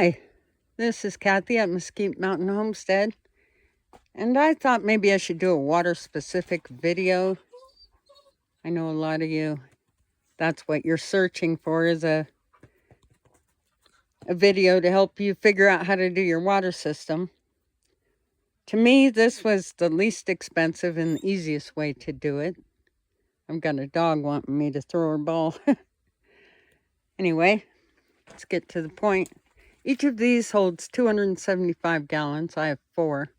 Hi, this is Kathy at Mesquite Mountain Homestead, and I thought maybe I should do a water-specific video. I know a lot of you, that's what you're searching for, is a video to help you figure out how to do your water system. To me, this was the least expensive and the easiest way to do it. I've got a dog wanting me to throw her ball. Anyway, let's get to the point. Each of these holds 275 gallons. I have 4.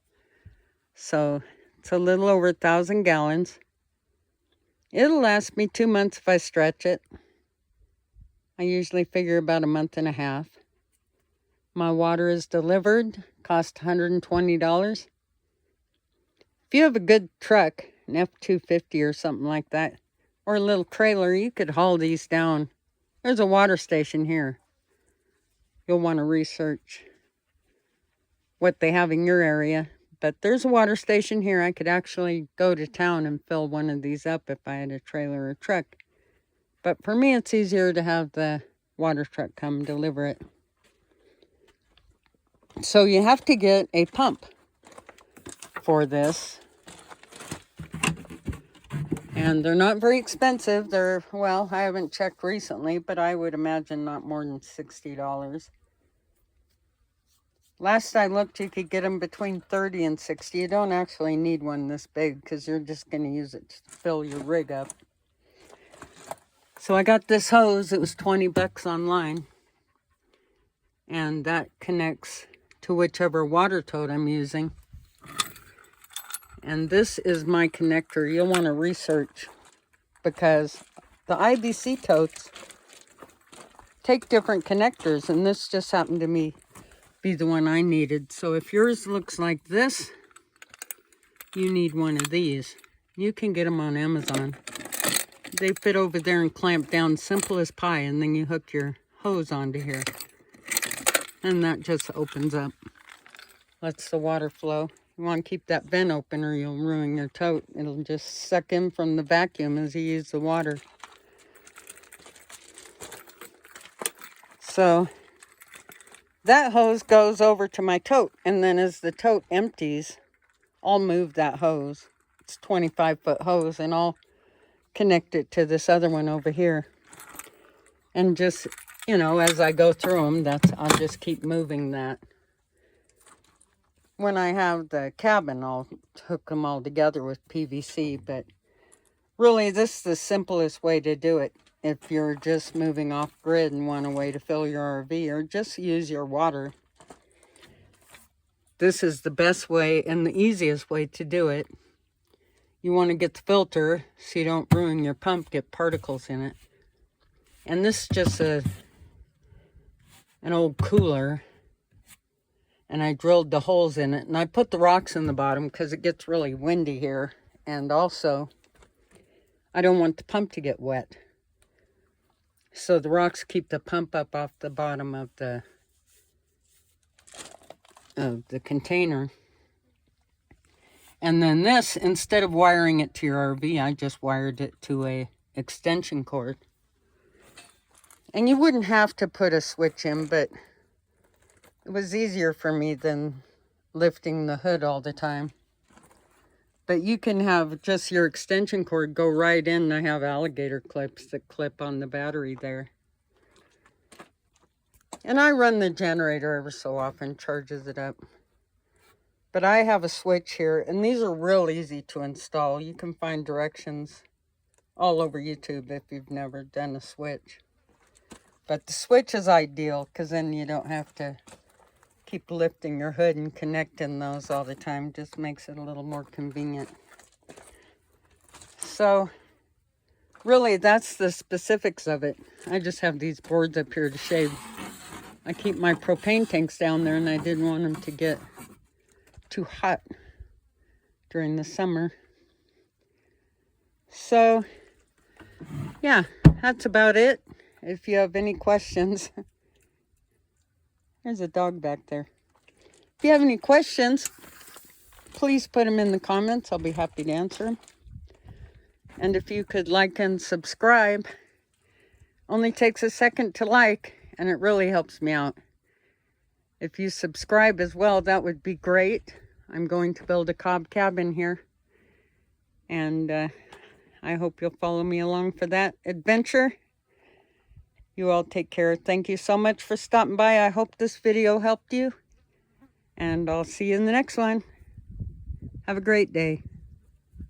So it's a little over 1,000 gallons. It'll last me 2 months if I stretch it. I usually figure about a month and a half. My water is delivered, cost $120. If you have a good truck, an F-250 or something like that, or a little trailer, you could haul these down. There's a water station here. You'll want to research what they have in your area. But there's a water station here. I could actually go to town and fill one of these up if I had a trailer or truck. But for me, it's easier to have the water truck come deliver it. So you have to get a pump for this. And they're not very expensive. They're, well, I haven't checked recently, but I would imagine not more than $60. Last I looked, you could get them between $30 and $60. You don't actually need one this big because you're just going to use it to fill your rig up. So I got this hose. It was $20 online. And that connects to whichever water tote I'm using. And this is my connector. You'll want to research because the IBC totes take different connectors. And this just happened to be the one I needed. So if yours looks like this, you need one of these. You can get them on Amazon. They fit over there and clamp down, simple as pie, and then you hook your hose onto here. And that just opens up. Lets the water flow. You want to keep that vent open or you'll ruin your tote. It'll just suck in from the vacuum as you use the water. So that hose goes over to my tote, and then as the tote empties, I'll move that hose. It's a 25-foot hose, and I'll connect it to this other one over here. And just, you know, as I go through them, I'll just keep moving that. When I have the cabin, I'll hook them all together with PVC, but really this is the simplest way to do it. If you're just moving off grid and want a way to fill your RV or just use your water, this is the best way and the easiest way to do it. You want to get the filter so you don't ruin your pump, get particles in it. And this is just an old cooler. And I drilled the holes in it. And I put the rocks in the bottom because it gets really windy here. And also, I don't want the pump to get wet. So the rocks keep the pump up off the bottom of the container. And then this, instead of wiring it to your RV, I just wired it to a extension cord. And you wouldn't have to put a switch in, but it was easier for me than lifting the hood all the time. But you can have just your extension cord go right in. I have alligator clips that clip on the battery there. And I run the generator every so often, charges it up. But I have a switch here, and these are real easy to install. You can find directions all over YouTube if you've never done a switch. But the switch is ideal because then you don't have to keep lifting your hood and connecting those all the time. Just makes it a little more convenient. So really that's the specifics of it. I just have these boards up here to shade. I keep my propane tanks down there and I didn't want them to get too hot during the summer. So yeah, that's about it. If you have any questions, there's a dog back there. If you have any questions, please put them in the comments. I'll be happy to answer them. And if you could like and subscribe, only takes a second to like, and it really helps me out. If you subscribe as well, that would be great. I'm going to build a cob cabin here. And I hope you'll follow me along for that adventure. You all take care. Thank you so much for stopping by. I hope this video helped you. And I'll see you in the next one. Have a great day.